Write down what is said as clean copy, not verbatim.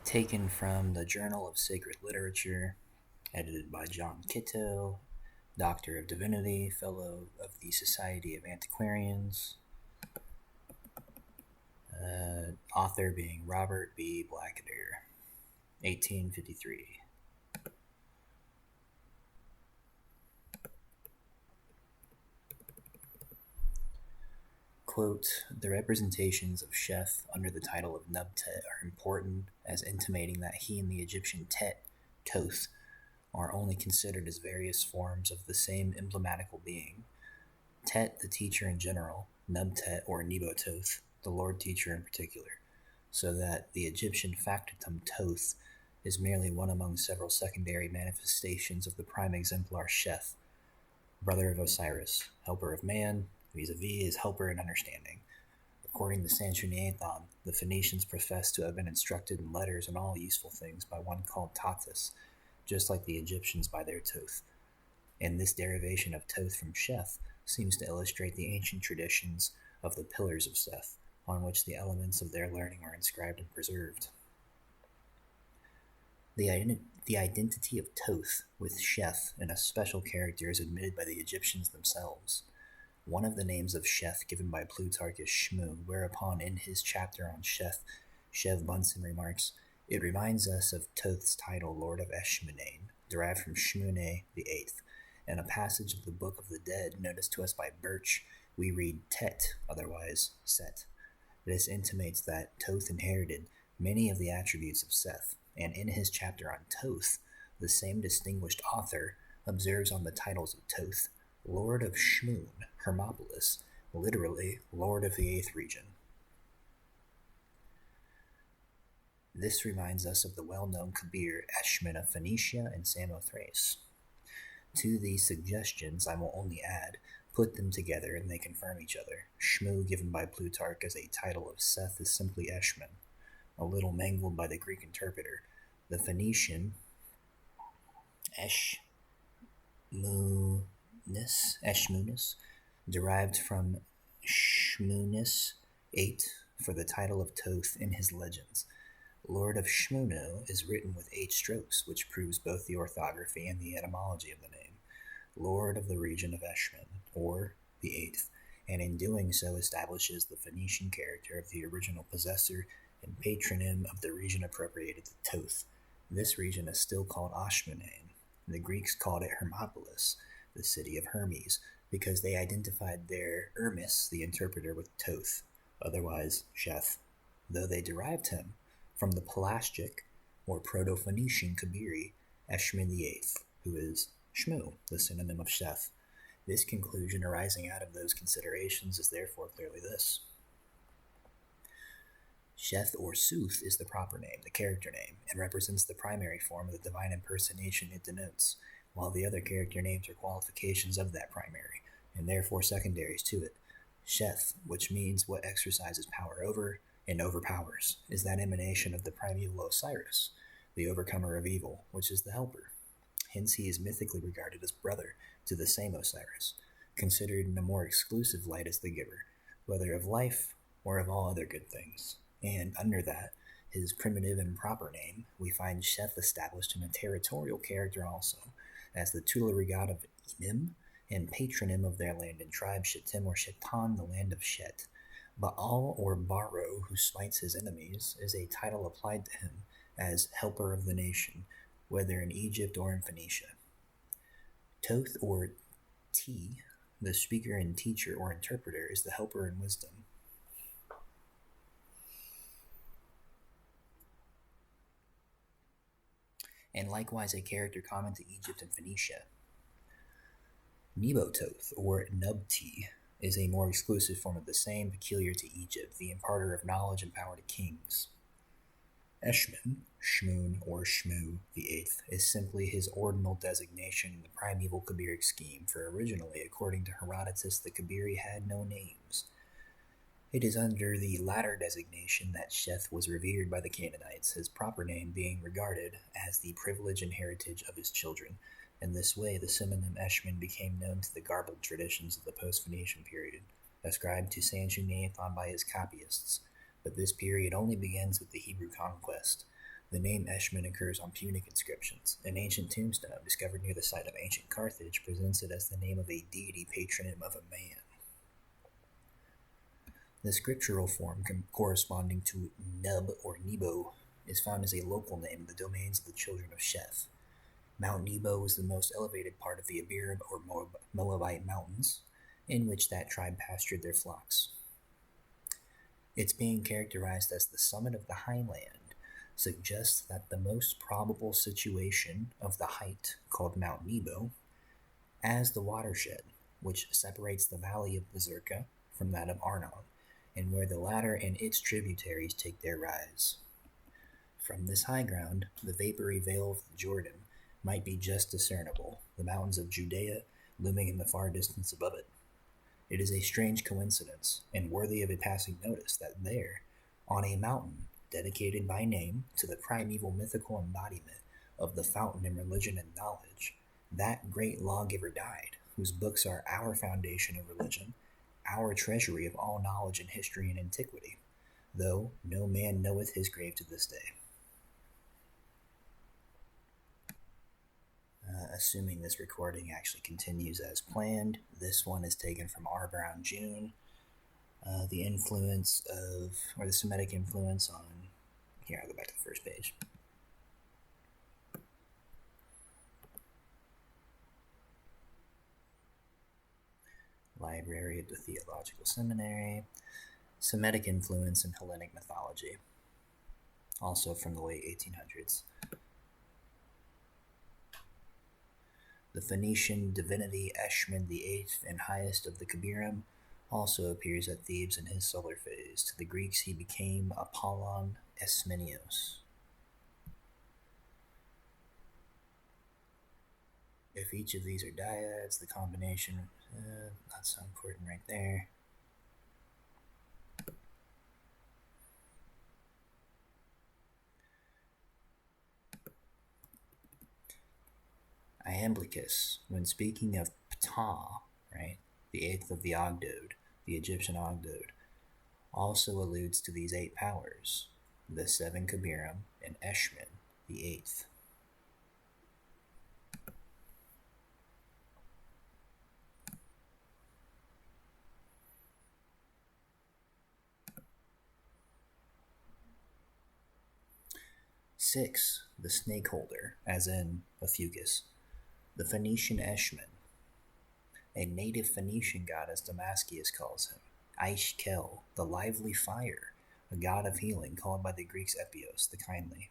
Taken from the Journal of Sacred Literature, edited by John Kitto, Doctor of Divinity, Fellow of the Society of Antiquarians, author being Robert B. Blackadder, 1853. Quote, the representations of Sheth under the title of Nubtet are important as intimating that he and the Egyptian Tet, Toth, are only considered as various forms of the same emblematical being. Tet, the teacher in general, Nubtet or Nebototh, the Lord teacher in particular, so that the Egyptian factotum Toth is merely one among several secondary manifestations of the prime exemplar Sheth, brother of Osiris, helper of man, vis-a-vis his helper in understanding. According to Sanchuniathon, the Phoenicians profess to have been instructed in letters and all useful things by one called Tatus, just like the Egyptians by their Toth. And this derivation of Toth from Sheth seems to illustrate the ancient traditions of the pillars of Seth, on which the elements of their learning are inscribed and preserved. The identity of Toth with Sheth in a special character is admitted by the Egyptians themselves. One of the names of Sheth given by Plutarch is Shmu, whereupon in his chapter on Sheth, Shev Bunsen remarks, it reminds us of Toth's title, Lord of Eshmun, derived from Shmune the Eighth. In a passage of the Book of the Dead noticed to us by Birch, we read Tet, otherwise Set. This intimates that Toth inherited many of the attributes of Seth, and in his chapter on Toth, the same distinguished author observes on the titles of Toth, Lord of Shmun, Hermopolis, literally Lord of the Eighth Region. This reminds us of the well-known Kabir Eshmun of Phoenicia and Samothrace. To these suggestions, I will only add, put them together and they confirm each other. Shmu, given by Plutarch as a title of Seth, is simply Eshmun, a little mangled by the Greek interpreter. The Phoenician Eshmunus, derived from Shmunus 8 for the title of Toth in his legends. Lord of Shmunu is written with 8 strokes, which proves both the orthography and the etymology of the name. Lord of the region of Eshmun, or the Eighth, and in doing so establishes the Phoenician character of the original possessor and patronym of the region appropriated to Toth. This region is still called Ashmunane. The Greeks called it Hermopolis, the city of Hermes, because they identified their Hermes, the interpreter, with Toth, otherwise Sheth, though they derived him from the Pelasgic or Proto-Phoenician Kabiri, Eshmun VIII, who is Shmu, the synonym of Sheth. This conclusion arising out of those considerations is therefore clearly this. Sheth or Sooth is the proper name, the character name, and represents the primary form of the divine impersonation it denotes, while the other character names are qualifications of that primary, and therefore secondaries to it. Sheth, which means what exercises power over and overpowers, is that emanation of the primeval Osiris, the overcomer of evil, which is the helper. Hence he is mythically regarded as brother to the same Osiris, considered in a more exclusive light as the giver, whether of life or of all other good things. And under that, his primitive and proper name, we find Sheth established in a territorial character also, as the tutelary god of Enym and patronym of their land and tribe, Shittim or Shittan, the land of Shet. Baal or Baro, who smites his enemies, is a title applied to him as helper of the nation, whether in Egypt or in Phoenicia. Toth or T, the speaker and teacher or interpreter, is the helper in wisdom. And likewise a character common to Egypt and Phoenicia. Nebototh or Nubti is a more exclusive form of the same, peculiar to Egypt, the imparter of knowledge and power to kings. Eshmun, Shmun, or Shmu the Eighth, is simply his ordinal designation in the primeval Kabiric scheme, for originally, according to Herodotus, the Kabiri had no names. It is under the latter designation that Sheth was revered by the Canaanites, his proper name being regarded as the privilege and heritage of his children. In this way, the synonym Eshmun became known to the garbled traditions of the post-Phoenician period, ascribed to Sanchuniathon by his copyists. But this period only begins with the Hebrew conquest. The name Eshmun occurs on Punic inscriptions. An ancient tombstone discovered near the site of ancient Carthage presents it as the name of a deity patronym of a man. The scriptural form corresponding to Nub or Nebo is found as a local name in the domains of the children of Sheth. Mount Nebo was the most elevated part of the Abiram or Moabite mountains, in which that tribe pastured their flocks. Its being characterized as the summit of the highland suggests that the most probable situation of the height, called Mount Nebo, as the watershed, which separates the valley of Bezerka from that of Arnon, and where the latter and its tributaries take their rise. From this high ground, the vapory vale of the Jordan might be just discernible, the mountains of Judea looming in the far distance above it. It is a strange coincidence, and worthy of a passing notice, that there, on a mountain dedicated by name to the primeval mythical embodiment of the fountain in religion and knowledge, that great lawgiver died, whose books are our foundation of religion, our treasury of all knowledge in history and antiquity, though no man knoweth his grave to this day. Assuming this recording actually continues as planned, this one is taken from R. Brown June. The influence of, or the Semitic influence on, here I'll go back to the first page. Library of the Theological Seminary. Semitic influence in Hellenic mythology, also from the late 1800s. The Phoenician divinity Eshmun the Eighth and highest of the Kabirim also appears at Thebes in his solar phase. To the Greeks he became Apollon Esmenios. If each of these are dyads, the combination, not so important right there. Iamblichus, when speaking of Ptah, right, the eighth of the Ogdode, the Egyptian Ogdode, also alludes to these 8 powers, the 7 Kabirim, and Eshmun, the 8th. Six, the snake holder, as in a fucus. The Phoenician Eshmun, a native Phoenician god as Damascius calls him. Aishkel, the lively fire, a god of healing called by the Greeks Epios, the kindly.